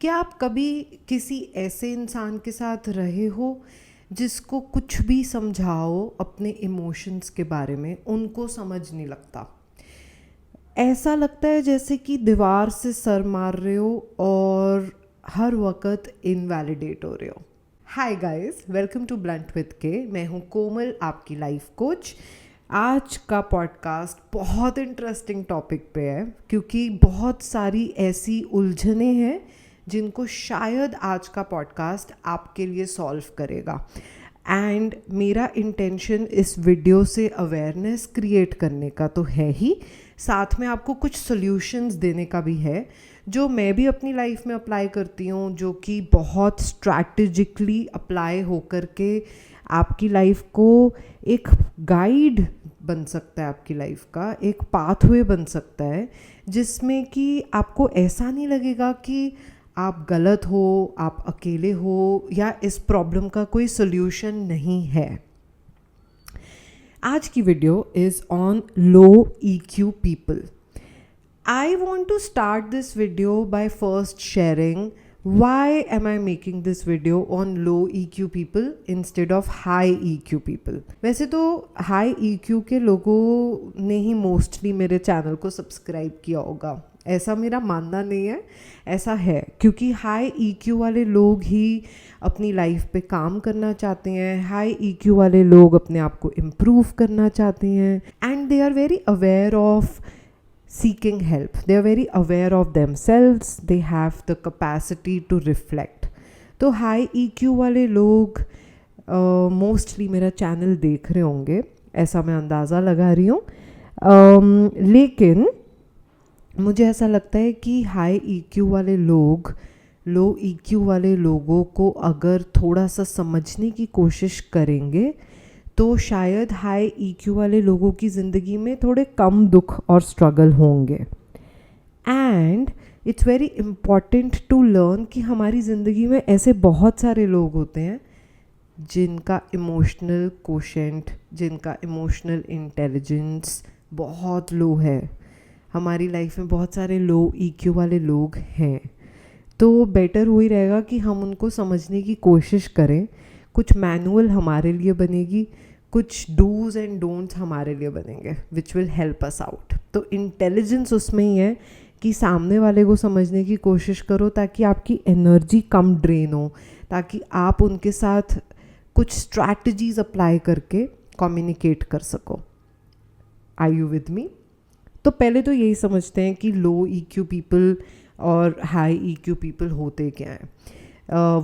क्या आप कभी किसी ऐसे इंसान के साथ रहे हो जिसको कुछ भी समझाओ अपने इमोशंस के बारे में उनको समझ नहीं लगता? ऐसा लगता है जैसे कि दीवार से सर मार रहे हो और हर वक्त इनवैलिडेट हो रहे हो। Hi guys, welcome to blunt with K. मैं हूँ कोमल, आपकी लाइफ कोच। आज का पॉडकास्ट बहुत इंटरेस्टिंग टॉपिक पे है क्योंकि बहुत सारी ऐसी उलझनें हैं जिनको शायद आज का पॉडकास्ट आपके लिए सॉल्व करेगा। एंड मेरा इंटेंशन इस वीडियो से अवेयरनेस क्रिएट करने का तो है ही, साथ में आपको कुछ सॉल्यूशंस देने का भी है जो मैं भी अपनी लाइफ में अप्लाई करती हूँ, जो कि बहुत स्ट्रैटेजिकली अप्लाई होकर के आपकी लाइफ को एक गाइड बन सकता है, आपकी लाइफ का एक पाथवे बन सकता है जिसमें कि आपको ऐसा नहीं लगेगा कि आप गलत हो, आप अकेले हो या इस प्रॉब्लम का कोई सॉल्यूशन नहीं है। आज की video is on low EQ people. I want to start this video by first sharing why am I making this video on low EQ people instead of high EQ people। वैसे तो high EQ के लोगों ने ही mostly मेरे channel को subscribe किया होगा, ऐसा मेरा मानना नहीं है, ऐसा है क्योंकि हाई EQ वाले लोग ही अपनी लाइफ पे काम करना चाहते हैं, हाई EQ वाले लोग अपने आप को इम्प्रूव करना चाहते हैं and they are very aware of seeking help. They are very aware of themselves. They have the capacity to reflect. तो हाई EQ वाले लोग मोस्टली मेरा चैनल देख रहे होंगे, ऐसा मैं अंदाज़ा लगा रही हूँ। लेकिन मुझे ऐसा लगता है कि हाई EQ वाले लोग लो EQ वाले लोगों को अगर थोड़ा सा समझने की कोशिश करेंगे तो शायद हाई EQ वाले लोगों की ज़िंदगी में थोड़े कम दुख और स्ट्रगल होंगे। And it's very important to learn कि हमारी ज़िंदगी में ऐसे बहुत सारे लोग होते हैं जिनका इमोशनल कोशेंट, जिनका इमोशनल इंटेलिजेंस बहुत लो है। हमारी लाइफ में बहुत सारे लो EQ वाले लोग हैं, तो बेटर वही रहेगा कि हम उनको समझने की कोशिश करें। कुछ मैनुअल हमारे लिए बनेगी, कुछ डूज एंड डोंट्स हमारे लिए बनेंगे which will help us out. तो इंटेलिजेंस उसमें ही है कि सामने वाले को समझने की कोशिश करो ताकि आपकी एनर्जी कम ड्रेन हो, ताकि आप उनके साथ कुछ स्ट्रैटेजीज अप्लाई करके कम्युनिकेट कर सको। Are you with me? तो पहले तो यही समझते हैं कि लो EQ पीपल और हाई EQ पीपल होते क्या हैं।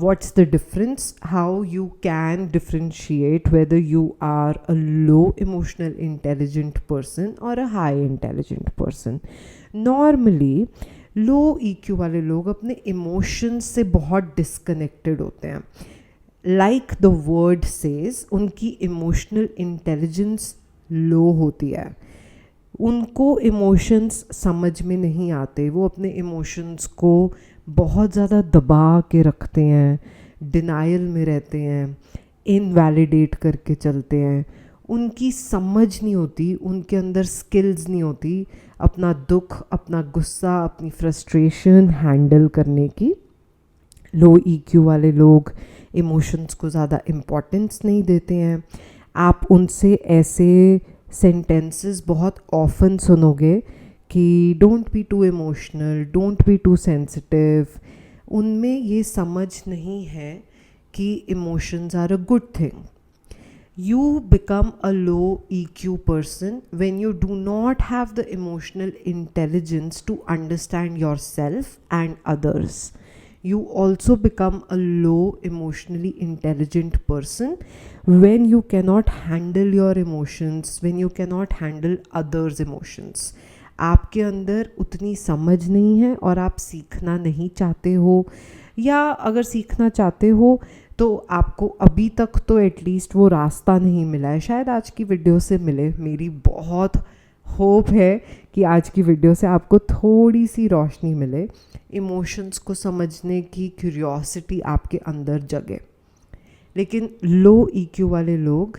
What's the difference? How you can differentiate whether you are a low emotional intelligent person or a high intelligent person? Normally low EQ वाले लोग अपने emotions से बहुत disconnected होते हैं। Like the word says, उनकी emotional intelligence low होती है, उनको इमोशंस समझ में नहीं आते, वो अपने इमोशंस को बहुत ज़्यादा दबा के रखते हैं, डिनाइल में रहते हैं, इनवैलिडेट करके चलते हैं। उनकी समझ नहीं होती, उनके अंदर स्किल्स नहीं होती अपना दुख, अपना गुस्सा, अपनी फ्रस्ट्रेशन हैंडल करने की। लो EQ वाले लोग इमोशंस को ज़्यादा इम्पोर्टेंस नहीं देते हैं। आप उनसे ऐसे सेंटेंसेस बहुत ऑफन सुनोगे कि don't be too emotional, don't be too sensitive. उनमें ये समझ नहीं है कि emotions are a good thing. You become a low EQ person when you do not have the emotional intelligence to understand yourself and others. You also become a low emotionally intelligent person when you cannot handle your emotions, when you cannot handle others' emotions. आपके अंदर उतनी समझ नहीं है और आप सीखना नहीं चाहते हो, या अगर सीखना चाहते हो तो आपको अभी तक तो एटलीस्ट वो रास्ता नहीं मिला है। शायद आज की वीडियो से मिले, मेरी बहुत होप है कि आज की वीडियो से आपको थोड़ी सी रोशनी मिले, इमोशंस को समझने की क्यूरियोसिटी आपके अंदर जगे। लेकिन लो EQ वाले लोग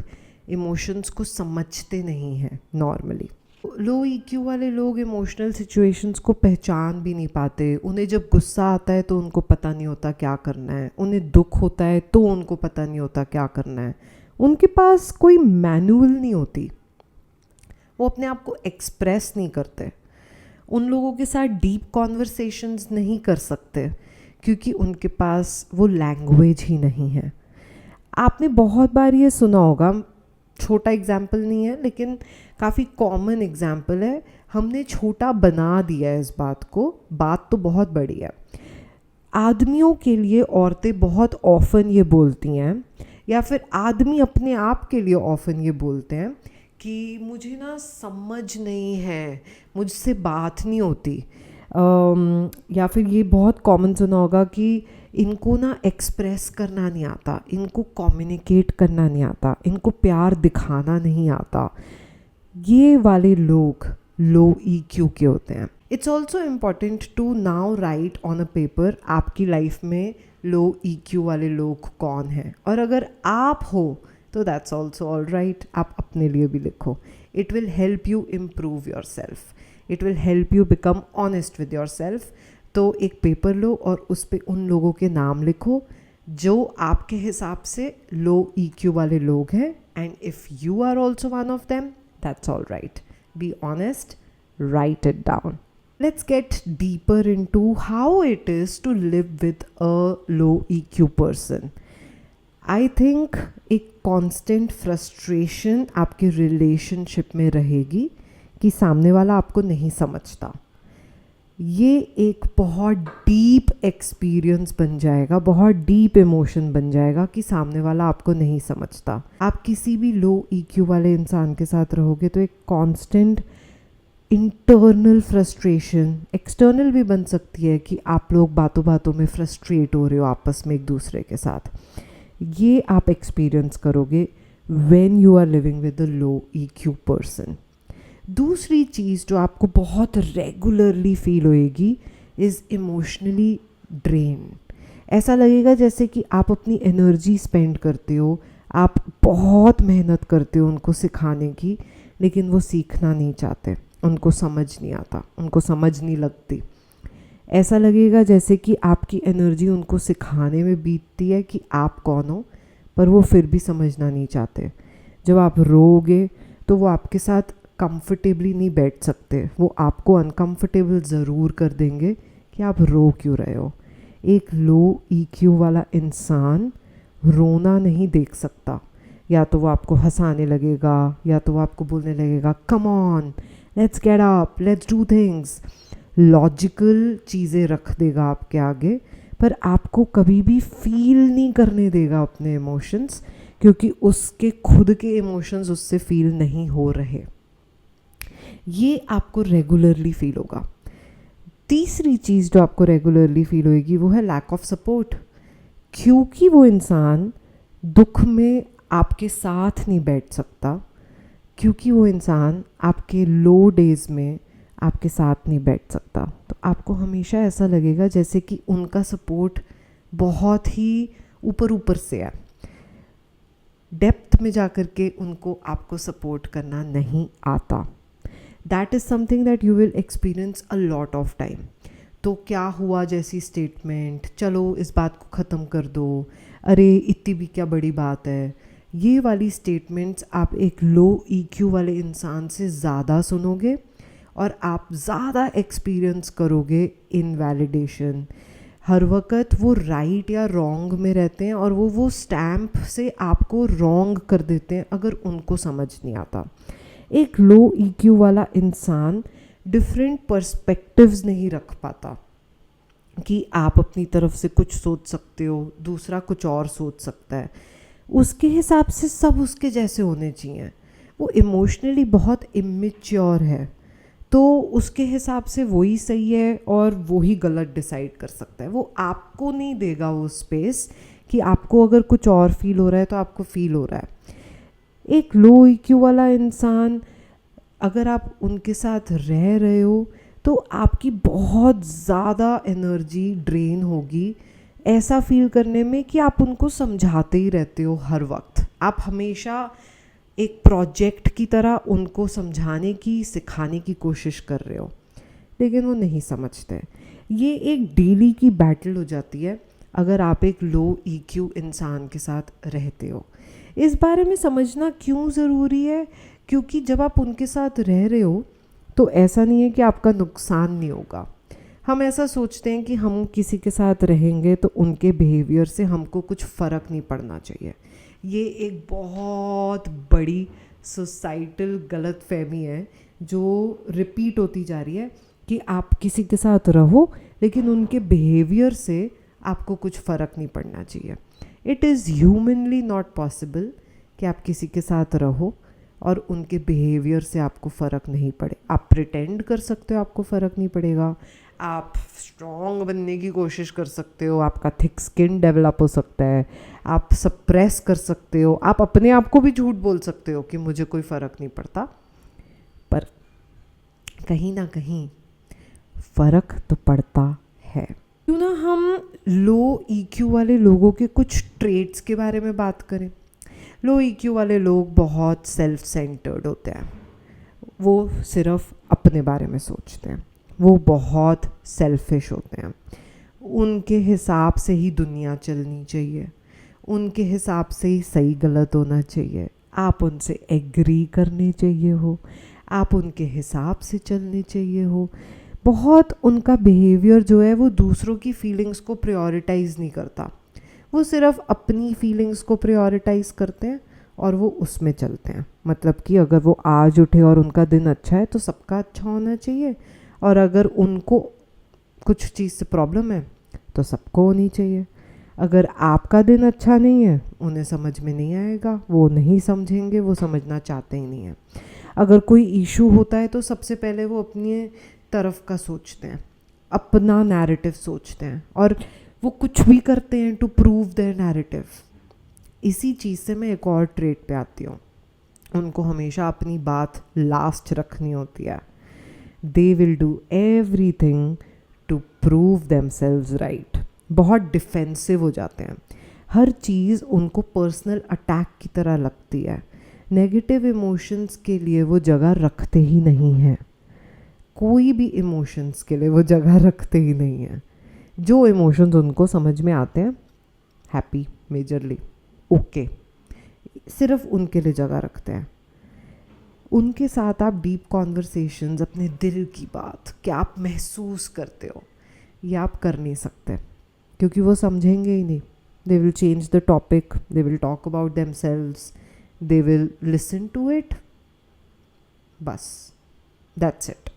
इमोशंस को समझते नहीं हैं नॉर्मली। लो ईक्यू वाले लोग इमोशनल सिचुएशंस को पहचान भी नहीं पाते। उन्हें जब गुस्सा आता है तो उनको पता नहीं होता क्या करना है, उन्हें दुख होता है तो उनको पता नहीं होता क्या करना है। उनके पास कोई मैनुअल नहीं होती, वो अपने आप को एक्सप्रेस नहीं करते। उन लोगों के साथ डीप कॉन्वर्सेशंस नहीं कर सकते क्योंकि उनके पास वो लैंग्वेज ही नहीं है। आपने बहुत बार ये सुना होगा, छोटा एग्जाम्पल नहीं है लेकिन काफ़ी कॉमन एग्जाम्पल है। हमने छोटा बना दिया है इस बात को, बात तो बहुत बड़ी है। आदमियों के लिए औरतें बहुत ऑफन ये बोलती हैं, या फिर आदमी अपने आप के लिए ऑफन ये बोलते हैं कि मुझे ना समझ नहीं है, मुझसे बात नहीं होती। या फिर ये बहुत कॉमन सुना होगा कि इनको ना एक्सप्रेस करना नहीं आता, इनको कम्युनिकेट करना नहीं आता, इनको प्यार दिखाना नहीं आता। ये वाले लोग लो ईक्यू के होते हैं। It's also important to now write on a paper आपकी लाइफ में लो ईक्यू वाले लोग कौन हैं, और अगर आप हो तो दैट्स ऑल्सो ऑल राइट, आप अपने लिए भी लिखो। It will help you improve your self, it will help you become honest with your self. तो एक पेपर लो और उस पर उन लोगों के नाम लिखो जो आपके हिसाब से लो ईक्यू वाले लोग हैं, and if you are also one of them that's all right. Be honest, write it down. Let's get deeper into how it is to live with a low EQ person. I think एक constant frustration आपके relationship में रहेगी कि सामने वाला आपको नहीं समझता। ये एक बहुत डीप एक्सपीरियंस बन जाएगा, बहुत डीप इमोशन बन जाएगा कि सामने वाला आपको नहीं समझता। आप किसी भी लो ईक्यू वाले इंसान के साथ रहोगे तो एक कांस्टेंट इंटरनल फ्रस्ट्रेशन, एक्सटर्नल भी बन सकती है कि आप लोग बातों बातों में फ्रस्ट्रेट हो रहे हो आपस में एक दूसरे के साथ। ये आप एक्सपीरियंस करोगे when you are living with a low EQ person. दूसरी चीज़ जो आपको बहुत रेगुलरली फील होएगी इज़ इमोशनली ड्रेन। ऐसा लगेगा जैसे कि आप अपनी एनर्जी स्पेंड करते हो, आप बहुत मेहनत करते हो उनको सिखाने की, लेकिन वो सीखना नहीं चाहते, उनको समझ नहीं आता, उनको समझ नहीं लगती। ऐसा लगेगा जैसे कि आपकी एनर्जी उनको सिखाने में बीतती है कि आप कौन हो, पर वो फिर भी समझना नहीं चाहते। जब आप रोओगे तो वो आपके साथ कंफर्टेबली नहीं बैठ सकते, वो आपको अनकंफर्टेबल ज़रूर कर देंगे कि आप रो क्यों रहे हो। एक लो ईक्यू वाला इंसान रोना नहीं देख सकता। या तो वो आपको हंसाने लगेगा, या तो वो आपको बोलने लगेगा come on, let's get up, let's do things. Logical चीज़ें रख देगा आपके आगे, पर आपको कभी भी फील नहीं करने देगा अपने इमोशंस, क्योंकि उसके खुद के इमोशंस उससे फील नहीं हो रहे। ये आपको रेगुलरली फील होगा। तीसरी चीज़ जो आपको रेगुलरली फील होएगी वो है लैक ऑफ सपोर्ट, क्योंकि वो इंसान दुख में आपके साथ नहीं बैठ सकता, क्योंकि वो इंसान आपके लो डेज में आपके साथ नहीं बैठ सकता। तो आपको हमेशा ऐसा लगेगा जैसे कि उनका सपोर्ट बहुत ही ऊपर ऊपर से है, डेप्थ में जा कर के उनको आपको सपोर्ट करना नहीं आता। That is something that you will experience a lot of time. तो क्या हुआ जैसी स्टेटमेंट, चलो इस बात को ख़त्म कर दो, अरे इतनी भी क्या बड़ी बात है, ये वाली स्टेटमेंट्स आप एक लो ईक्यू वाले इंसान से ज़्यादा सुनोगे और आप ज़्यादा एक्सपीरियंस करोगे इनवैलिडेशन। हर वक्त वो राइट या रॉन्ग में रहते हैं और वो स्टैम्प से आपको रॉन्ग कर देते हैं अगर उनको समझ नहीं आता। एक लो ईक्यू वाला इंसान डिफरेंट पर्सपेक्टिव्स नहीं रख पाता कि आप अपनी तरफ से कुछ सोच सकते हो, दूसरा कुछ और सोच सकता है। उसके हिसाब से सब उसके जैसे होने चाहिए। वो इमोशनली बहुत इमेच्योर है, तो उसके हिसाब से वही सही है और वही गलत डिसाइड कर सकता है। वो आपको नहीं देगा वो स्पेस कि आपको अगर कुछ और फील हो रहा है तो आपको फील हो रहा है। एक लो ईक्यू वाला इंसान, अगर आप उनके साथ रह रहे हो तो आपकी बहुत ज़्यादा एनर्जी ड्रेन होगी ऐसा फील करने में कि आप उनको समझाते ही रहते हो हर वक्त। आप हमेशा एक प्रोजेक्ट की तरह उनको समझाने की, सिखाने की कोशिश कर रहे हो, लेकिन वो नहीं समझते। ये एक डेली की बैटल हो जाती है अगर आप एक लो ईक्यू इंसान के साथ रहते हो। इस बारे में समझना क्यों ज़रूरी है? क्योंकि जब आप उनके साथ रह रहे हो तो ऐसा नहीं है कि आपका नुकसान नहीं होगा। हम ऐसा सोचते हैं कि हम किसी के साथ रहेंगे तो उनके बिहेवियर से हमको कुछ फ़र्क नहीं पड़ना चाहिए। ये एक बहुत बड़ी सोसाइटल गलतफहमी है जो रिपीट होती जा रही है कि आप किसी के साथ रहो लेकिन उनके बिहेवियर से आपको कुछ फ़र्क नहीं पड़ना चाहिए। It is humanly not possible कि आप किसी के साथ रहो और उनके बिहेवियर से आपको फ़र्क नहीं पड़े। आप प्रिटेंड कर सकते हो आपको फ़र्क नहीं पड़ेगा, आप स्ट्रॉन्ग बनने की कोशिश कर सकते हो, आपका थिक स्किन डेवलप हो सकता है, आप सप्रेस कर सकते हो, आप अपने आप को भी झूठ बोल सकते हो कि मुझे कोई फ़र्क नहीं पड़ता, पर कहीं ना कहीं फ़र्क तो पड़ता है। क्यों ना हम लो ईक्यू वाले लोगों के कुछ ट्रेट्स के बारे में बात करें। लो ईक्यू वाले लोग बहुत सेल्फ सेंटर्ड होते हैं, वो सिर्फ अपने बारे में सोचते हैं, वो बहुत सेल्फिश होते हैं। उनके हिसाब से ही दुनिया चलनी चाहिए, उनके हिसाब से ही सही गलत होना चाहिए, आप उनसे एग्री करने चाहिए हो, आप उनके हिसाब से चलने चाहिए हो। बहुत उनका बिहेवियर जो है वो दूसरों की फीलिंग्स को प्रायोरिटाइज़ नहीं करता, वो सिर्फ अपनी फीलिंग्स को प्रायोरिटाइज़ करते हैं और वो उसमें चलते हैं। मतलब कि अगर वो आज उठे और उनका दिन अच्छा है तो सबका अच्छा होना चाहिए, और अगर उनको कुछ चीज़ से प्रॉब्लम है तो सबको होनी चाहिए। अगर आपका दिन अच्छा नहीं है उन्हें समझ में नहीं आएगा, वो नहीं समझेंगे, वो समझना चाहते ही नहीं हैं। अगर कोई इशू होता है तो सबसे पहले वो अपनी तरफ का सोचते हैं, अपना नैरेटिव सोचते हैं, और वो कुछ भी करते हैं टू प्रूव देयर नैरेटिव। इसी चीज़ से मैं एक और ट्रेट पे आती हूँ, उनको हमेशा अपनी बात लास्ट रखनी होती है। They will do everything to prove themselves right. बहुत डिफेंसिव हो जाते हैं, हर चीज़ उनको पर्सनल अटैक की तरह लगती है। नेगेटिव इमोशंस के लिए वो जगह रखते ही नहीं हैं, कोई भी इमोशंस के लिए वो जगह रखते ही नहीं हैं। जो इमोशंस उनको समझ में आते हैं, हैप्पी, मेजरली, ओके, सिर्फ उनके लिए जगह रखते हैं। उनके साथ आप डीप कॉन्वर्सेशंस, अपने दिल की बात, क्या आप महसूस करते हो, ये आप कर नहीं सकते, क्योंकि वो समझेंगे ही नहीं। They will change the topic, they will talk about themselves, they will listen to it, बस दैट्स इट।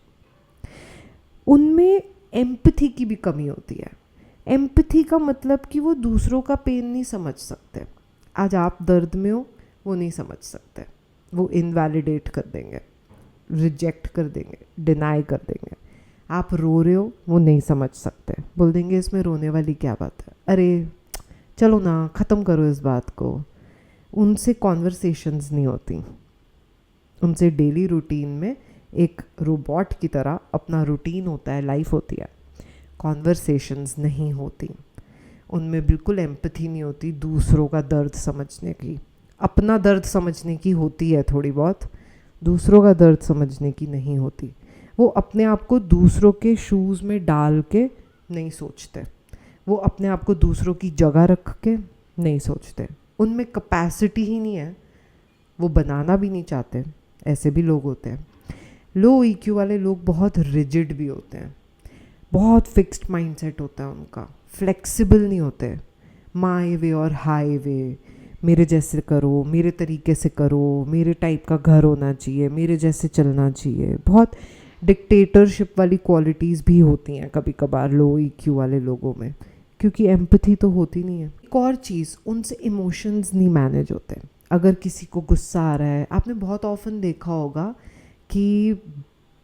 उनमें एम्पैथी की भी कमी होती है। एम्पैथी का मतलब कि वो दूसरों का पेन नहीं समझ सकते। आज आप दर्द में हो, वो नहीं समझ सकते, वो इनवैलिडेट कर देंगे, रिजेक्ट कर देंगे, डिनाई कर देंगे। आप रो रहे हो, वो नहीं समझ सकते, बोल देंगे इसमें रोने वाली क्या बात है, अरे चलो ना ख़त्म करो इस बात को। उनसे कॉन्वर्सेशंस नहीं होती, उनसे डेली रूटीन में एक रोबोट की तरह अपना रूटीन होता है, लाइफ होती है, कॉन्वर्सेशंस नहीं होती। उनमें बिल्कुल एम्पैथी नहीं होती दूसरों का दर्द समझने की। अपना दर्द समझने की होती है थोड़ी बहुत, दूसरों का दर्द समझने की नहीं होती। वो अपने आप को दूसरों के शूज़ में डाल के नहीं सोचते, वो अपने आप को दूसरों की जगह रख के नहीं सोचते, उनमें कैपेसिटी ही नहीं है, वो बनाना भी नहीं चाहते। ऐसे भी लोग होते हैं। लो ईक्यू वाले लोग बहुत रिजिड भी होते हैं, बहुत फिक्स्ड माइंडसेट होता है उनका, फ्लेक्सिबल नहीं होते। माई वे और हाई वे, मेरे जैसे करो, मेरे तरीके से करो, मेरे टाइप का घर होना चाहिए, मेरे जैसे चलना चाहिए। बहुत डिक्टेटरशिप वाली क्वालिटीज़ भी होती हैं कभी कभार लो ईक्यू वाले लोगों में, क्योंकि एम्पैथी तो होती नहीं है। एक और चीज़, उनसे इमोशंस नहीं मैनेज होते। अगर किसी को गुस्सा आ रहा है, आपने बहुत ऑफन देखा होगा कि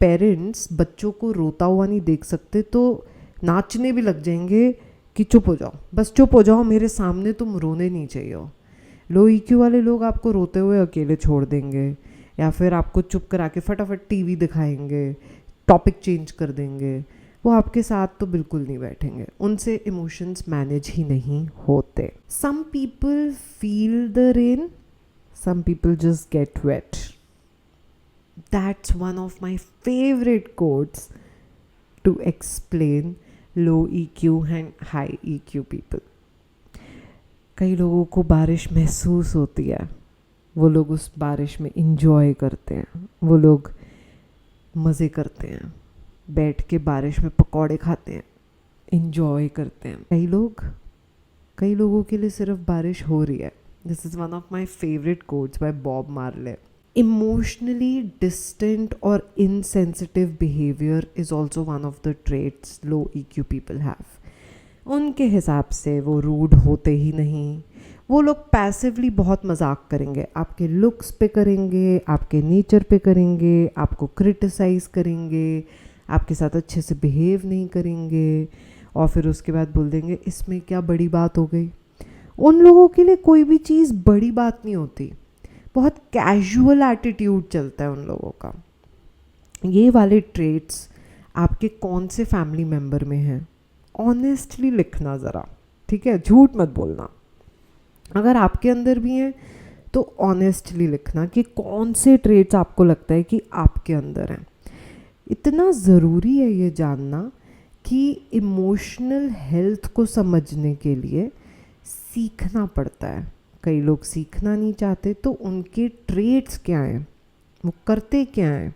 पेरेंट्स बच्चों को रोता हुआ नहीं देख सकते तो नाचने भी लग जाएंगे कि चुप हो जाओ, बस चुप हो जाओ, मेरे सामने तुम रोने नहीं चाहिए हो। लो ईक्यू वाले लोग आपको रोते हुए अकेले छोड़ देंगे, या फिर आपको चुप करा के फटाफट टीवी दिखाएंगे, टॉपिक चेंज कर देंगे। वो आपके साथ तो बिल्कुल नहीं बैठेंगे, उनसे इमोशंस मैनेज ही नहीं होते। Some people feel the rain, some people just get wet. That's one of my favorite quotes to explain low EQ and high EQ people. कई लोगों को बारिश महसूस होती है, वो लोग उस बारिश में इंजॉय करते हैं, वो लोग मज़े करते हैं, बैठ के बारिश में पकौड़े खाते हैं, इंजॉय करते हैं. कई लोगों के लिए सिर्फ बारिश हो रही है. This is one of my favourite quotes by Bob Marley. Emotionally distant or insensitive behavior is also one of the traits low EQ people have. उनके हिसाब से वो रूड होते ही नहीं. वो लोग पैसिवली बहुत मजाक करेंगे, आपके लुक्स पे करेंगे, आपके नेचर पे करेंगे, आपको क्रिटिसाइज़ करेंगे, आपके साथ अच्छे से बिहेव नहीं करेंगे और फिर उसके बाद बोल देंगे इसमें क्या बड़ी बात हो गई. उन लोगों के लिए कोई भी चीज़ बड़ी बात नहीं होती. बहुत कैजुअल एटीट्यूड चलता है उन लोगों का. ये वाले ट्रेट्स आपके कौन से फैमिली मेम्बर में हैं? ऑनेस्टली लिखना ज़रा, ठीक है, झूठ मत बोलना. अगर आपके अंदर भी हैं तो ऑनेस्टली लिखना कि कौन से ट्रेट्स आपको लगता है कि आपके अंदर हैं. इतना ज़रूरी है ये जानना कि इमोशनल हेल्थ को समझने के लिए सीखना पड़ता है. कई लोग सीखना नहीं चाहते, तो उनके ट्रेट्स क्या हैं, वो करते क्या हैं,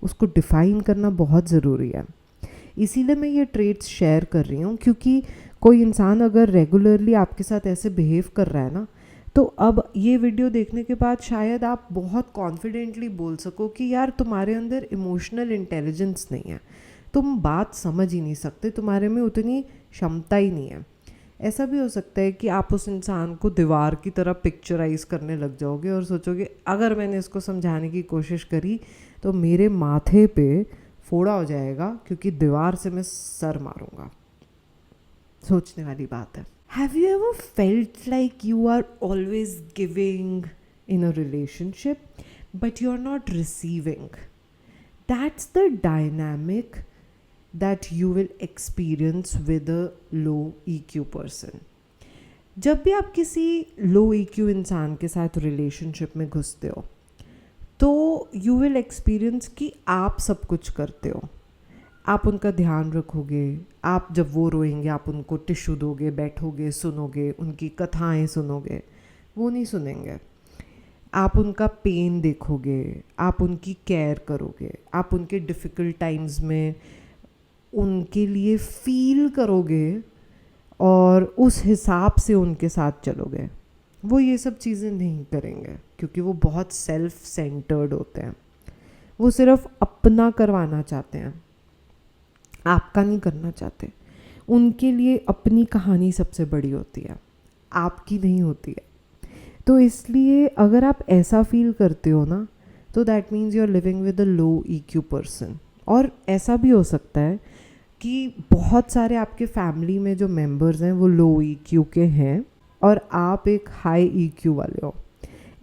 उसको डिफ़ाइन करना बहुत ज़रूरी है. इसीलिए मैं ये ट्रेट्स शेयर कर रही हूँ, क्योंकि कोई इंसान अगर रेगुलरली आपके साथ ऐसे बिहेव कर रहा है ना, तो अब ये वीडियो देखने के बाद शायद आप बहुत कॉन्फिडेंटली बोल सको कि यार तुम्हारे अंदर इमोशनल इंटेलिजेंस नहीं है, तुम बात समझ ही नहीं सकते, तुम्हारे में उतनी क्षमता ही नहीं है. ऐसा भी हो सकता है कि आप उस इंसान को दीवार की तरह पिक्चराइज करने लग जाओगे और सोचोगे अगर मैंने इसको समझाने की कोशिश करी तो मेरे माथे पे फोड़ा हो जाएगा, क्योंकि दीवार से मैं सर मारूंगा. सोचने वाली बात है. Have you ever felt like you are always giving in a relationship but you are not receiving? That's the dynamic that you will experience with a low EQ person. जब भी आप किसी लो EQ इंसान के साथ रिलेशनशिप में घुसते हो तो you will experience कि आप सब कुछ करते हो. आप उनका ध्यान रखोगे, आप जब वो रोएंगे आप उनको टिश्यू दोगे, बैठोगे, सुनोगे, उनकी कथाएं सुनोगे. वो नहीं सुनेंगे. आप उनका पेन देखोगे, आप उनकी केयर करोगे, आप उनके डिफ़िकल्ट टाइम्स में उनके लिए फील करोगे और उस हिसाब से उनके साथ चलोगे. वो ये सब चीज़ें नहीं करेंगे क्योंकि वो बहुत सेल्फ सेंटर्ड होते हैं. वो सिर्फ अपना करवाना चाहते हैं, आपका नहीं करना चाहते. उनके लिए अपनी कहानी सबसे बड़ी होती है, आपकी नहीं होती है. तो इसलिए अगर आप ऐसा फील करते हो ना, तो that means you are living with a low EQ person. और ऐसा भी हो सकता है कि बहुत सारे आपके फैमिली में जो मेंबर्स हैं वो लो EQ के हैं और आप एक हाई EQ वाले हो.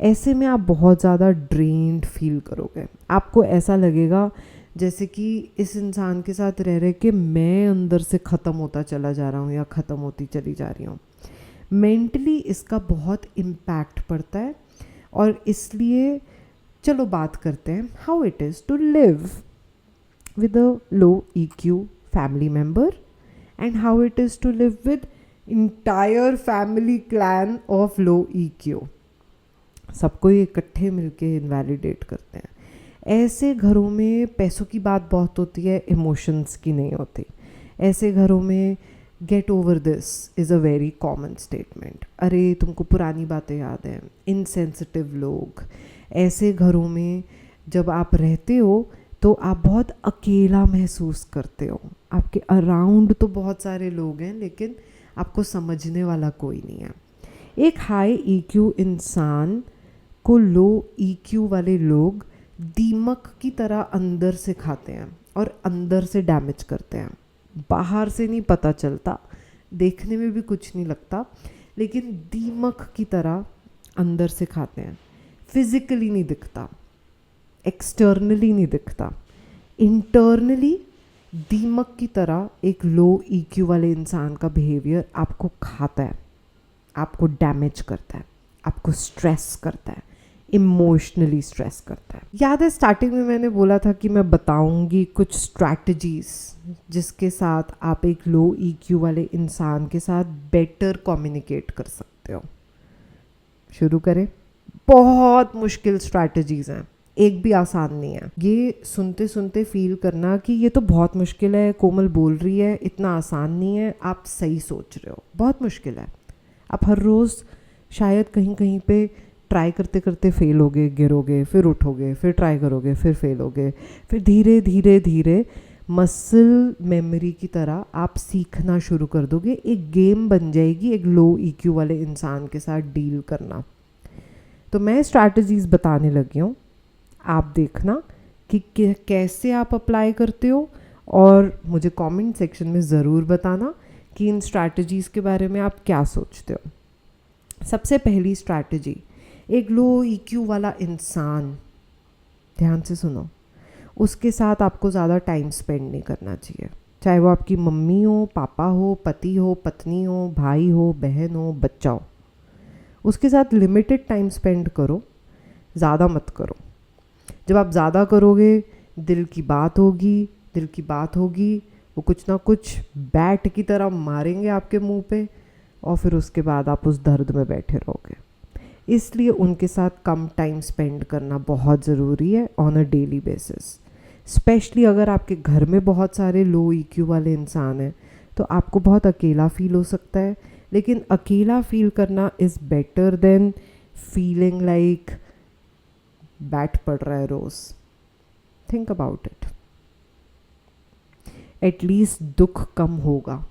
ऐसे में आप बहुत ज़्यादा ड्रेन्ड फील करोगे. आपको ऐसा लगेगा जैसे कि इस इंसान के साथ रह रहे कि मैं अंदर से ख़त्म होता चला जा रहा हूँ या ख़त्म होती चली जा रही हूँ. मेंटली इसका बहुत इम्पैक्ट पड़ता है. और इसलिए चलो बात करते हैं how it is to live with a low EQ family member and how it is to live with entire family clan of low EQ. सबको इकट्ठे मिलके इनवैलिडेट करते हैं. ऐसे घरों में पैसों की बात बहुत होती है, इमोशंस की नहीं होती. ऐसे घरों में get over this is a very common statement. अरे तुमको पुरानी बातें याद हैं. इनसेंसिटिव लोग. ऐसे घरों में जब आप रहते हो तो आप बहुत अकेला महसूस करते हो. आपके अराउंड तो बहुत सारे लोग हैं लेकिन आपको समझने वाला कोई नहीं है. एक हाई EQ इंसान को लो EQ वाले लोग दीमक की तरह अंदर से खाते हैं और अंदर से डैमेज करते हैं. बाहर से नहीं पता चलता, देखने में भी कुछ नहीं लगता, लेकिन दीमक की तरह अंदर से खाते हैं. फिजिकली नहीं दिखता, एक्सटर्नली नहीं दिखता, इंटरनली दीमक की तरह एक लो EQ वाले इंसान का बिहेवियर आपको खाता है, आपको डैमेज करता है, आपको स्ट्रेस करता है, इमोशनली स्ट्रेस करता है। याद है स्टार्टिंग में मैंने बोला था कि मैं बताऊंगी कुछ स्ट्रैटेजीज जिसके साथ आप एक लो ईक्यू वाले इंसान के साथ बेटर कम्युनिकेट कर सकते हो। शुरू करें। बहुत मुश्किल स्ट्रैटेजीज हैं, एक भी आसान नहीं है। ये सुनते सुनते फील करना कि ये तो बहुत मुश्किल है, कोमल बोल रही है, इतना आसान नहीं है, आप सही सोच रहे हो, बहुत मुश्किल है। आप हर रोज़ शायद कहीं कहीं पे ट्राई करते करते फेल होगे, गिरोगे, फिर उठोगे, फिर ट्राई करोगे, फिर फेल होगे, फिर धीरे धीरे धीरे मसल मेमोरी की तरह आप सीखना शुरू कर दोगे। एक गेम बन जाएगी एक लो ईक्यू वाले इंसान के साथ डील करना। तो मैं स्ट्रैटेजीज बताने लगी हूँ, आप देखना कि कैसे आप अप्लाई करते हो, और मुझे कमेंट सेक्शन में ज़रूर बताना कि इन स्ट्रैटेजीज़ के बारे में आप क्या सोचते हो। सबसे पहली स्ट्रैटेजी, एक लो ईक्यू वाला इंसान, ध्यान से सुनो, उसके साथ आपको ज़्यादा टाइम स्पेंड नहीं करना चाहिए। चाहे वो आपकी मम्मी हो, पापा हो, पति हो, पत्नी हो, भाई हो, बहन हो, बच्चा हो, उसके साथ लिमिटेड टाइम स्पेंड करो, ज़्यादा मत करो। जब आप ज़्यादा करोगे दिल की बात होगी, वो कुछ ना कुछ बैट की तरह मारेंगे आपके मुंह पे, और फिर उसके बाद आप उस दर्द में बैठे रहोगे। इसलिए उनके साथ कम टाइम स्पेंड करना बहुत ज़रूरी है on a daily basis. Specially अगर आपके घर में बहुत सारे लो ईक्यू वाले इंसान हैं तो आपको बहुत अकेला फील हो सकता है, लेकिन अकेला फील करना is better than feeling like बैट पड़ रहा है रोज़। Think about it. एटलीस्ट दुख कम होगा।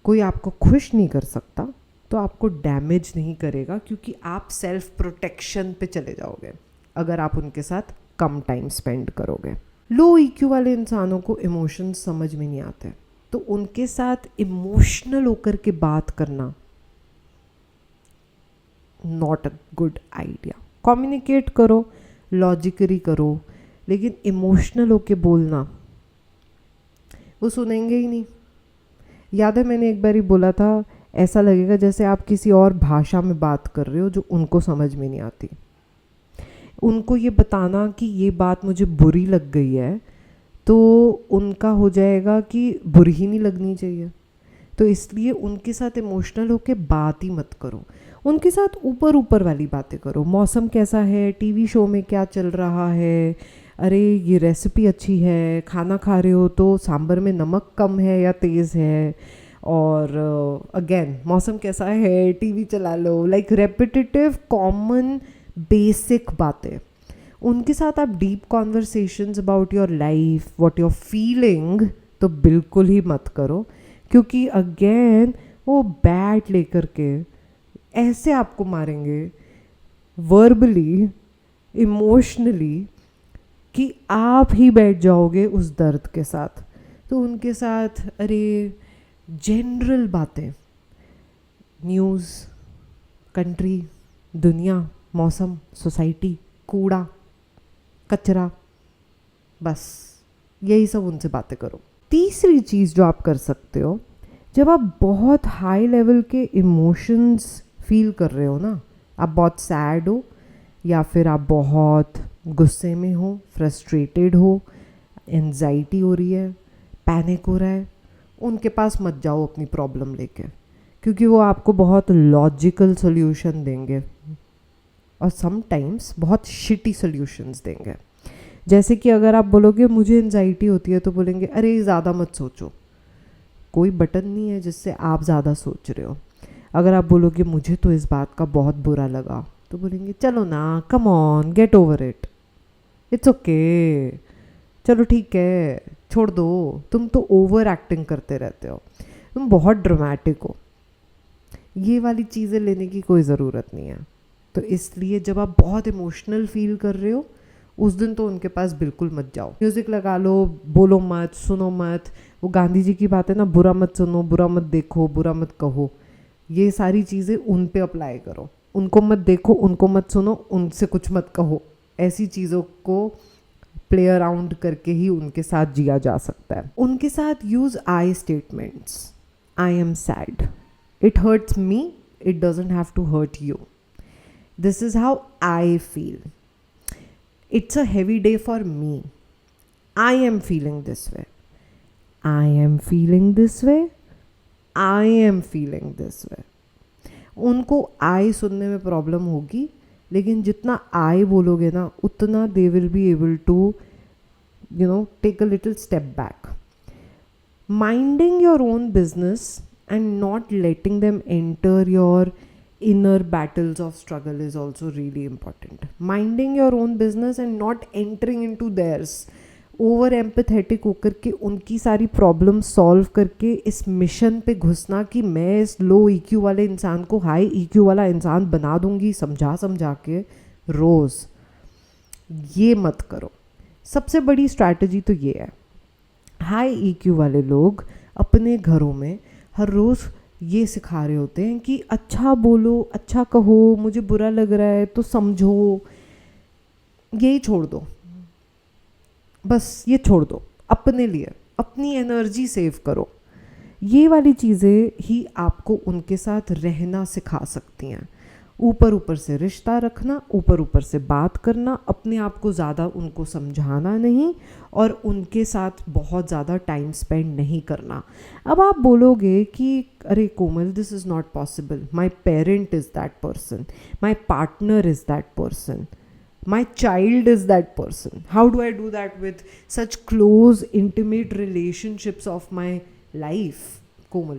कोई आपको खुश नहीं कर सकता तो आपको डैमेज नहीं करेगा, क्योंकि आप सेल्फ प्रोटेक्शन पे चले जाओगे अगर आप उनके साथ कम टाइम स्पेंड करोगे। लो ईक्यू वाले इंसानों को इमोशंस समझ में नहीं आते, तो उनके साथ इमोशनल होकर के बात करना not a good idea. Communicate करो, लॉजिकली करो, लेकिन इमोशनल होके बोलना, वो सुनेंगे ही नहीं। याद है मैंने एक बार ही बोला था, ऐसा लगेगा जैसे आप किसी और भाषा में बात कर रहे हो जो उनको समझ में नहीं आती। उनको ये बताना कि ये बात मुझे बुरी लग गई है, तो उनका हो जाएगा कि बुरी ही नहीं लगनी चाहिए। तो इसलिए उनके साथ इमोशनल होके बात ही मत करो, उनके साथ ऊपर ऊपर वाली बातें करो। मौसम कैसा है, टीवी शो में क्या चल रहा है, अरे ये रेसिपी अच्छी है, खाना खा रहे हो तो सांभर में नमक कम है या तेज़ है, और अगेन मौसम कैसा है, टीवी चला लो। लाइक रेपिटेटिव कॉमन बेसिक बातें। उनके साथ आप deep conversations about your life, what your feeling, तो बिल्कुल ही मत करो, क्योंकि अगेन वो बैट लेकर के ऐसे आपको मारेंगे वर्बली, इमोशनली, कि आप ही बैठ जाओगे उस दर्द के साथ। तो उनके साथ अरे जनरल बातें, न्यूज़, कंट्री, दुनिया, मौसम, सोसाइटी, कूड़ा कचरा, बस यही सब उनसे बातें करो। तीसरी चीज़ जो आप कर सकते हो, जब आप बहुत हाई लेवल के इमोशंस फील कर रहे हो ना, आप बहुत सैड हो या फिर आप बहुत गुस्से में हो, फ्रस्ट्रेटेड हो, एंजाइटी हो रही है, पैनिक हो रहा है, उनके पास मत जाओ अपनी प्रॉब्लम लेके, क्योंकि वो आपको बहुत लॉजिकल सॉल्यूशन देंगे और समटाइम्स बहुत शिटी सॉल्यूशंस देंगे। जैसे कि अगर आप बोलोगे मुझे एंजाइटी होती है, तो बोलेंगे अरे ज़्यादा मत सोचो, कोई बटन नहीं है जिससे आप ज़्यादा सोच रहे हो। अगर आप बोलोगे मुझे तो इस बात का बहुत बुरा लगा, तो बोलेंगे चलो ना, come on, gate over it, it's okay, चलो ठीक है, छोड़ दो, तुम तो ओवर एक्टिंग करते रहते हो, तुम बहुत ड्रामेटिक हो। ये वाली चीज़ें लेने की कोई ज़रूरत नहीं है। तो इसलिए जब आप बहुत इमोशनल फील कर रहे हो, उस दिन तो उनके पास बिल्कुल मत जाओ। म्यूज़िक लगा लो, बोलो मत, सुनो मत। वो गांधी जी की बात है ना, बुरा मत सुनो, बुरा मत देखो, बुरा मत कहो। ये सारी चीज़ें उन पे अप्लाई करो। उनको मत देखो, उनको मत सुनो, उनसे कुछ मत कहो। ऐसी चीज़ों को प्ले अराउंड करके ही उनके साथ जिया जा सकता है। उनके साथ use I statements. I am sad, it hurts me, it doesn't have to hurt you. This is how I feel. It's a heavy day for me. I am feeling this way. I am feeling this way. I am feeling this way. उनको I सुनने में problem होगी, लेकिन जितना I बोलोगे ना उतना they will be able to take a little step back. Minding your own business and not letting them enter your inner battles of struggle is also really important. Minding your own business and not entering into theirs. Over empathetic होकर के उनकी सारी problem solve करके इस mission पे घुसना कि मैं इस लो ईक्यू वाले इंसान को हाई ईक्यू वाला इंसान बना दूंगी समझा के रोज़, ये मत करो. सबसे बड़ी स्ट्रैटेजी तो ये है. हाई ईक्यू वाले लोग अपने घरों में हर रोज़ ये सिखा रहे होते हैं कि अच्छा बोलो, अच्छा कहो, मुझे बुरा लग रहा है तो समझो. यही छोड़ दो, बस ये छोड़ दो. अपने लिए अपनी एनर्जी सेव करो. ये वाली चीज़ें ही आपको उनके साथ रहना सिखा सकती हैं. ऊपर ऊपर से रिश्ता रखना, ऊपर ऊपर से बात करना, अपने आप को ज़्यादा उनको समझाना नहीं और उनके साथ बहुत ज़्यादा टाइम स्पेंड नहीं करना. अब आप बोलोगे कि अरे Komal, this is not possible. My parent is that person, my partner is that person, my child is that person. How do I do that with such close intimate relationships of my life? Komal,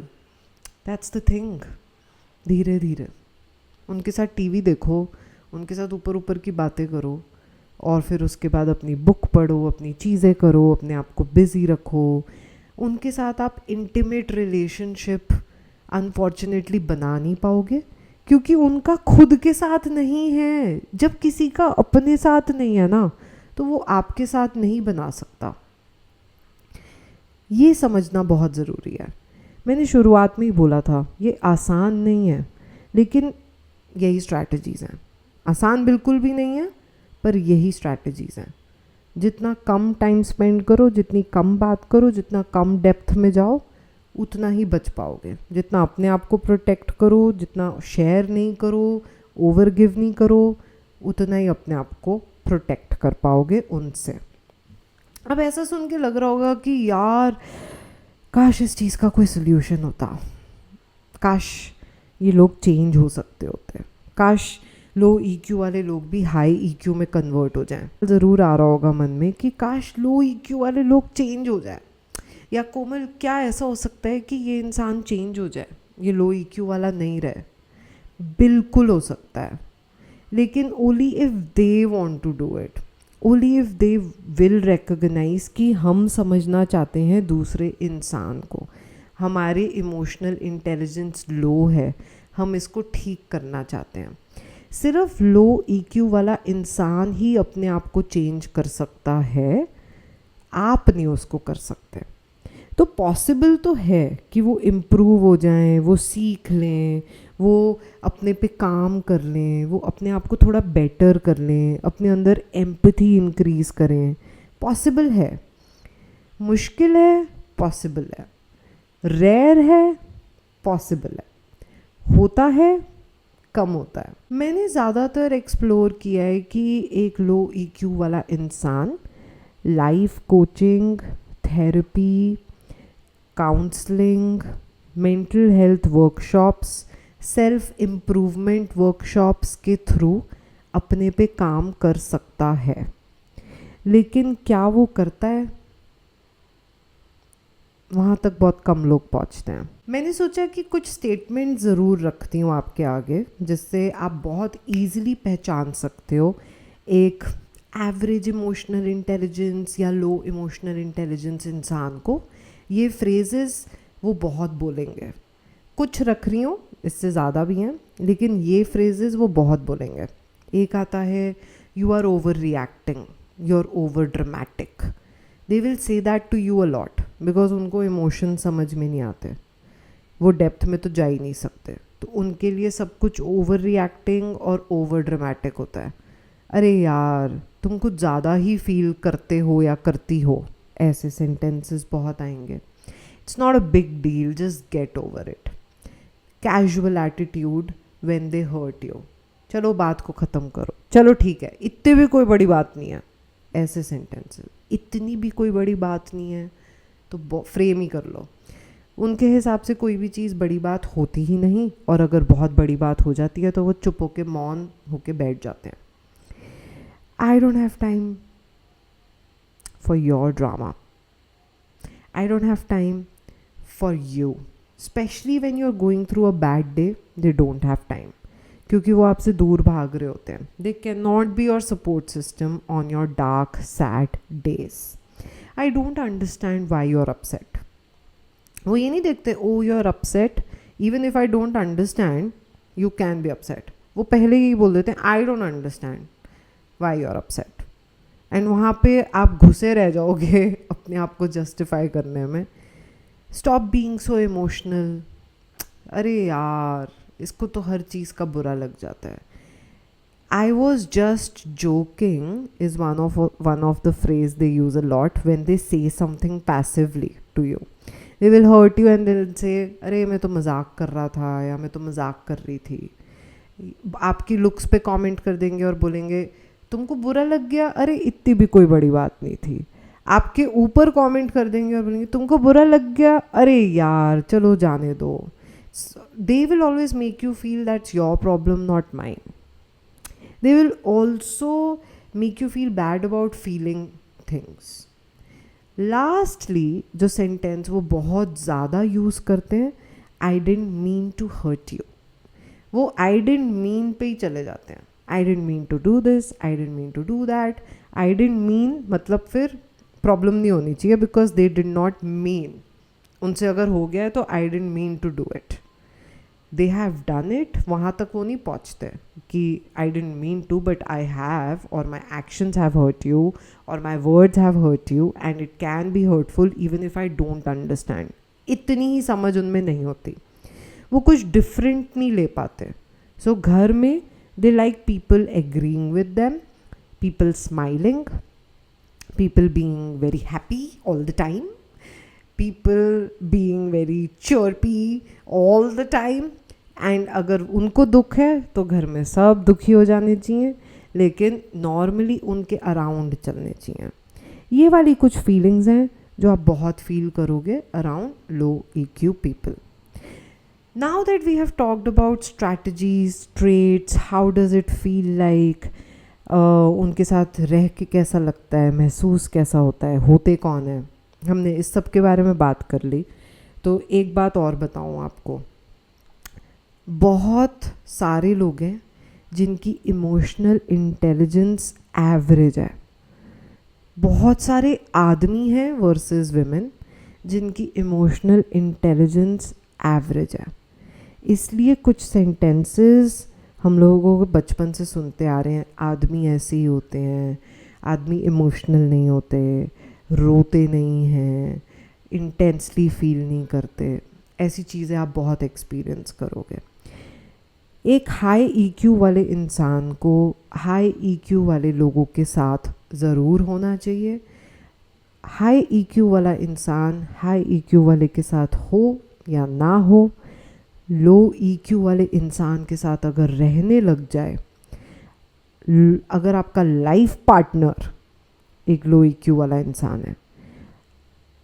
that's the thing. धीरे धीरे उनके साथ TV देखो, उनके साथ ऊपर ऊपर की बातें करो और फिर उसके बाद अपनी बुक पढ़ो, अपनी चीज़ें करो, अपने आप को बिज़ी रखो. उनके साथ आप इंटीमेट रिलेशनशिप अनफॉर्चुनेटली बना नहीं पाओगे क्योंकि उनका खुद के साथ नहीं है. जब किसी का अपने साथ नहीं है ना तो वो आपके साथ नहीं बना सकता. ये समझना बहुत ज़रूरी है. मैंने शुरुआत में ही बोला था ये आसान नहीं है, लेकिन यही स्ट्रैटेजीज़ हैं. आसान बिल्कुल भी नहीं है, पर यही स्ट्रैटेजीज़ हैं. जितना कम टाइम स्पेंड करो, जितनी कम बात करो, जितना कम डेप्थ में जाओ, उतना ही बच पाओगे. जितना अपने आप को प्रोटेक्ट करो, जितना शेयर नहीं करो, ओवर गिव नहीं करो, उतना ही अपने आप को प्रोटेक्ट कर पाओगे उनसे. अब ऐसा सुन के लग रहा होगा कि यार काश इस चीज़ का कोई सोल्यूशन होता, काश ये लोग चेंज हो सकते होते, काश लो ईक्यू वाले लोग भी हाई ईक्यू में कन्वर्ट हो जाएं. ज़रूर आ रहा होगा मन में कि काश लो ईक्यू वाले लोग चेंज हो जाए, या कोमल क्या ऐसा हो सकता है कि ये इंसान चेंज हो जाए, ये लो ईक्यू वाला नहीं रहे. बिल्कुल हो सकता है, लेकिन only if they want to do it, only if they will recognise कि हम समझना चाहते हैं दूसरे इंसान को, हमारे इमोशनल इंटेलिजेंस लो है, हम इसको ठीक करना चाहते हैं. सिर्फ लो ईक्यू वाला इंसान ही अपने आप को चेंज कर सकता है, आप नहीं उसको कर सकते. तो पॉसिबल तो है कि वो इम्प्रूव हो जाएं, वो सीख लें, वो अपने पे काम कर लें, वो अपने आप को थोड़ा बेटर कर लें, अपने अंदर एम्पैथी इंक्रीज़ करें. पॉसिबल है. मुश्किल है, पॉसिबल है. रेयर है, पॉसिबल है. होता है, कम होता है. मैंने ज़्यादातर एक्सप्लोर किया है कि एक लो ईक्यू वाला इंसान life coaching, therapy, counselling, mental health workshops, self improvement workshops के थ्रू अपने पे काम कर सकता है. लेकिन क्या वो करता है? वहाँ तक बहुत कम लोग पहुँचते हैं. मैंने सोचा कि कुछ स्टेटमेंट ज़रूर रखती हूँ आपके आगे, जिससे आप बहुत ईजिली पहचान सकते हो एक एवरेज इमोशनल इंटेलिजेंस या लो इमोशनल इंटेलिजेंस इंसान को. ये फ्रेजेस वो बहुत बोलेंगे. कुछ रख रही हूँ, इससे ज़्यादा भी हैं, लेकिन ये फ्रेजेस वो बहुत बोलेंगे. एक आता है you are overreacting, you are over dramatic. They will say that to you a lot because उनको इमोशन समझ में नहीं आते, वो डेप्थ में तो जा ही नहीं सकते. तो उनके लिए सब कुछ ओवर रिएक्टिंग और ओवर ड्रामेटिक होता है. अरे यार तुम कुछ ज़्यादा ही फील करते हो या करती हो, ऐसे सेंटेंसेस बहुत आएंगे. It's not a big deal, just get over it. Casual attitude when they hurt you. चलो बात को ख़त्म करो, चलो ठीक है, इतनी भी कोई बड़ी बात नहीं है। ऐसे सेंटेंसेस, इतनी भी कोई बड़ी बात नहीं है तो फ्रेम ही कर लो। उनके हिसाब से कोई भी चीज़ बड़ी बात होती ही नहीं, और अगर बहुत बड़ी बात हो जाती है तो वो चुप होके मौन होके बैठ जाते हैं। I don't have time for your drama, I don't have time for you, specially when you are going through a bad day. They don't have time, क्योंकि वो आपसे दूर भाग रहे होते हैं। They can not be your support system on your dark sad days. I don't understand why you are upset. वो ये नहीं देखते oh you are upset, even if I don't understand you can be upset. वो पहले ही बोल देते हैं I don't understand why you are upset, and वहाँ पे आप घुसे रह जाओगे अपने आप को जस्टिफाई करने में। Stop being so emotional. अरे यार, इसको तो हर चीज़ का बुरा लग जाता है। I was just joking is one of the phrase they use a lot when they say something passively to you. They will hurt you and they'll say अरे मैं तो मजाक कर रहा था, या मैं तो मजाक कर रही थी। आपकी लुक्स पे कमेंट कर देंगे और बोलेंगे तुमको बुरा लग गया, अरे इतनी भी कोई बड़ी बात नहीं थी। आपके ऊपर कमेंट कर देंगे और बोलेंगे तुमको बुरा लग गया, अरे यार चलो जाने दो। They will always make you feel that's your problem, not mine. They will also make you feel bad about feeling things. Lastly, जो सेंटेंस वो बहुत ज़्यादा यूज़ करते हैं, I didn't mean to hurt you, वो I didn't mean पे ही चले जाते हैं। I didn't mean to do this, I didn't mean to do that, I didn't mean मतलब फिर प्रॉब्लम नहीं होनी चाहिए because they did not mean। उनसे अगर हो गया है तो I didn't mean to do it, they have done it। वहाँ तक वो नहीं पहुँचते कि I didn't mean to but I have, or my actions have hurt you, or my words have hurt you and it can be hurtful even if I don't understand। इतनी ही समझ उनमें नहीं होती, वो कुछ डिफरेंट नहीं ले पाते। सो घर में they like people agreeing with them, people smiling, people being very happy all the time, people being very chirpy all the time। And अगर उनको दुख है तो घर में सब दुखी हो जाने चाहिए, लेकिन नॉर्मली उनके अराउंड चलने चाहिए। ये वाली कुछ फीलिंग्स हैं जो आप बहुत फील करोगे around low EQ people. Now that we have talked about strategies, traits, how does it feel like, उनके साथ रह के कैसा लगता है, महसूस कैसा होता है, होते कौन है, हमने इस सब के बारे में बात कर ली। तो एक बात और बताऊँ आपको, बहुत सारे लोग हैं जिनकी इमोशनल इंटेलिजेंस एवरेज है। बहुत सारे आदमी हैं वर्सेस विमेन जिनकी इमोशनल इंटेलिजेंस एवरेज है। इसलिए कुछ सेंटेंसेस हम लोगों को बचपन से सुनते आ रहे हैं, आदमी ऐसे ही होते हैं, आदमी इमोशनल नहीं होते, रोते नहीं हैं, इंटेंसली फील नहीं करते। ऐसी चीज़ें आप बहुत एक्सपीरियंस करोगे। एक हाई EQ वाले इंसान को हाई EQ वाले लोगों के साथ ज़रूर होना चाहिए। हाई EQ वाला इंसान हाई EQ वाले के साथ हो या ना हो, लो EQ वाले इंसान के साथ अगर रहने लग जाए, अगर आपका लाइफ पार्टनर एक लो EQ वाला इंसान है,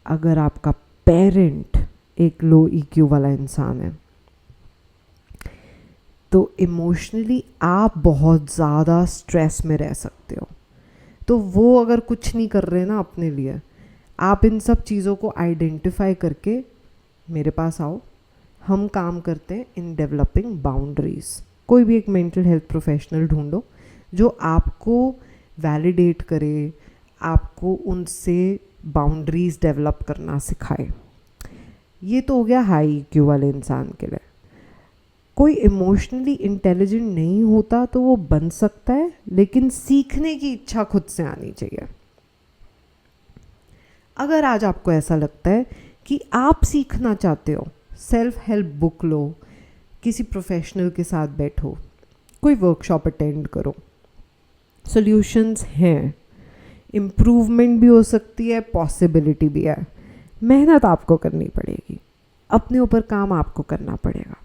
अगर आपका पेरेंट एक लो EQ वाला इंसान है, तो इमोशनली आप बहुत ज़्यादा स्ट्रेस में रह सकते हो। तो वो अगर कुछ नहीं कर रहे ना अपने लिए, आप इन सब चीज़ों को आइडेंटिफाई करके मेरे पास आओ, हम काम करते हैं इन डेवलपिंग बाउंड्रीज़। कोई भी एक मेंटल हेल्थ प्रोफेशनल ढूंढो जो आपको वैलिडेट करे, आपको उनसे बाउंड्रीज़ डेवलप करना सिखाए। ये तो हो गया हाई EQ वाले इंसान के लिए। कोई इमोशनली इंटेलिजेंट नहीं होता तो वो बन सकता है, लेकिन सीखने की इच्छा खुद से आनी चाहिए। अगर आज आपको ऐसा लगता है कि आप सीखना चाहते हो, सेल्फ हेल्प बुक लो, किसी प्रोफेशनल के साथ बैठो, कोई वर्कशॉप अटेंड करो। सॉल्यूशंस हैं, इम्प्रूवमेंट भी हो सकती है, पॉसिबिलिटी भी है। मेहनत आपको करनी पड़ेगी, अपने ऊपर काम आपको करना पड़ेगा।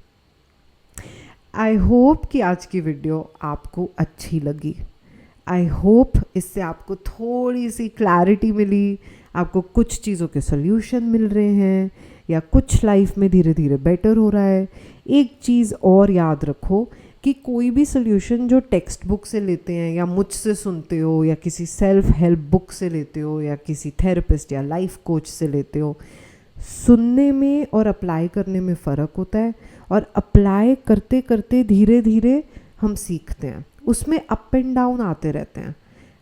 आई होप कि आज की वीडियो आपको अच्छी लगी. आई होप इससे आपको थोड़ी सी क्लैरिटी मिली, आपको कुछ चीज़ों के सोल्यूशन मिल रहे हैं या कुछ लाइफ में धीरे धीरे बेटर हो रहा है. एक चीज़ और याद रखो कि कोई भी सोल्यूशन जो टेक्स्ट बुक से लेते हैं या मुझसे सुनते हो या किसी सेल्फ हेल्प बुक से लेते हो या किसी थेरेपिस्ट या लाइफ कोच से लेते हो, सुनने में और अप्लाई करने में फ़र्क होता है. और अप्लाई करते करते धीरे धीरे हम सीखते हैं. उसमें अप एंड डाउन आते रहते हैं.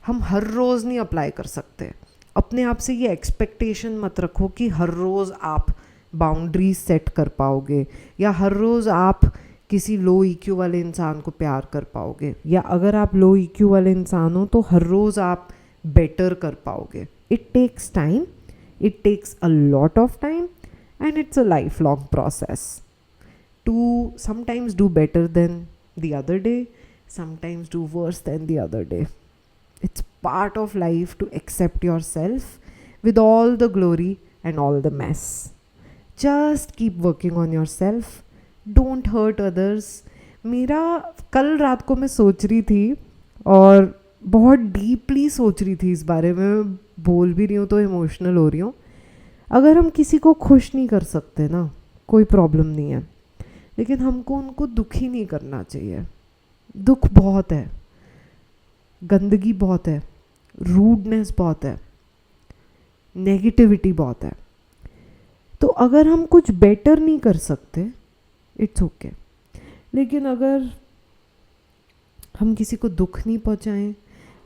हम हर रोज़ नहीं अप्लाई कर सकते. अपने आप से ये एक्सपेक्टेशन मत रखो कि हर रोज़ आप बाउंड्रीज सेट कर पाओगे या हर रोज़ आप किसी लो ईक्यू वाले इंसान को प्यार कर पाओगे, या अगर आप लो ईक्यू वाले इंसान हो तो हर रोज़ आप बेटर कर पाओगे. It takes time, it takes a lot of time, and it's a lifelong process to sometimes do better than the other day, sometimes do worse than the other day. It's part of life to accept yourself with all the glory and all the mess. Just keep working on yourself. Don't hurt others. मेरा कल रात को मैं सोच रही थी और बहुत डीपली सोच रही थी इस बारे में, बोल भी रही हूँ तो इमोशनल हो रही हूँ. अगर हम किसी को खुश नहीं कर सकते ना, कोई प्रॉब्लम नहीं है, लेकिन हमको उनको दुखी नहीं करना चाहिए. दुख बहुत है, गंदगी बहुत है, रूडनेस बहुत है, नेगेटिविटी बहुत है. तो अगर हम कुछ बेटर नहीं कर सकते, इट्स ओके. लेकिन अगर हम किसी को दुख नहीं पहुँचाएं,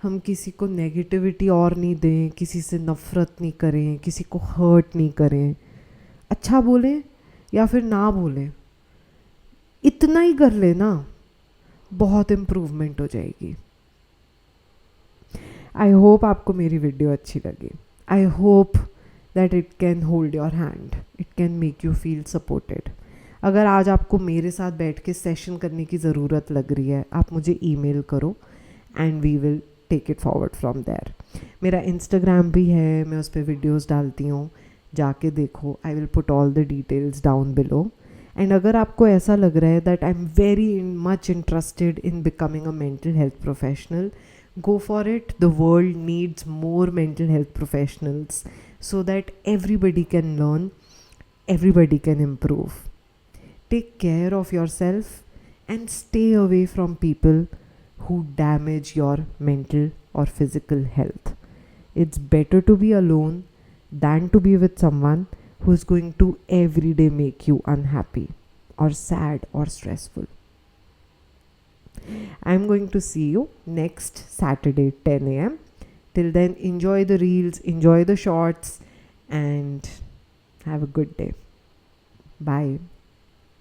हम किसी को नेगेटिविटी और नहीं दें, किसी से नफ़रत नहीं करें, किसी को हर्ट नहीं करें, अच्छा बोलें या फिर ना बोलें, इतना ही कर लेना, बहुत इम्प्रूवमेंट हो जाएगी. आई होप आपको मेरी वीडियो अच्छी लगी. I hope that it can hold your hand, it can make you feel supported. अगर आज आपको मेरे साथ बैठ के सेशन करने की ज़रूरत लग रही है, आप मुझे ईमेल करो and we will take it forward from there. मेरा इंस्टाग्राम भी है, मैं उस पर वीडियोज़ डालती हूँ, जाके देखो. I will put all the details down below. And अगर आपको ऐसा लग रहा है that I am very much interested in becoming a mental health professional, go for it. The world needs more mental health professionals so that everybody can learn, everybody can improve. Take care of yourself and stay away from people who damage your mental or physical health. It's better to be alone than to be with someone who is going to every day make you unhappy or sad or stressful. I'm going to see you next Saturday 10 a.m. Till then, enjoy the reels, enjoy the shorts, and have a good day. Bye.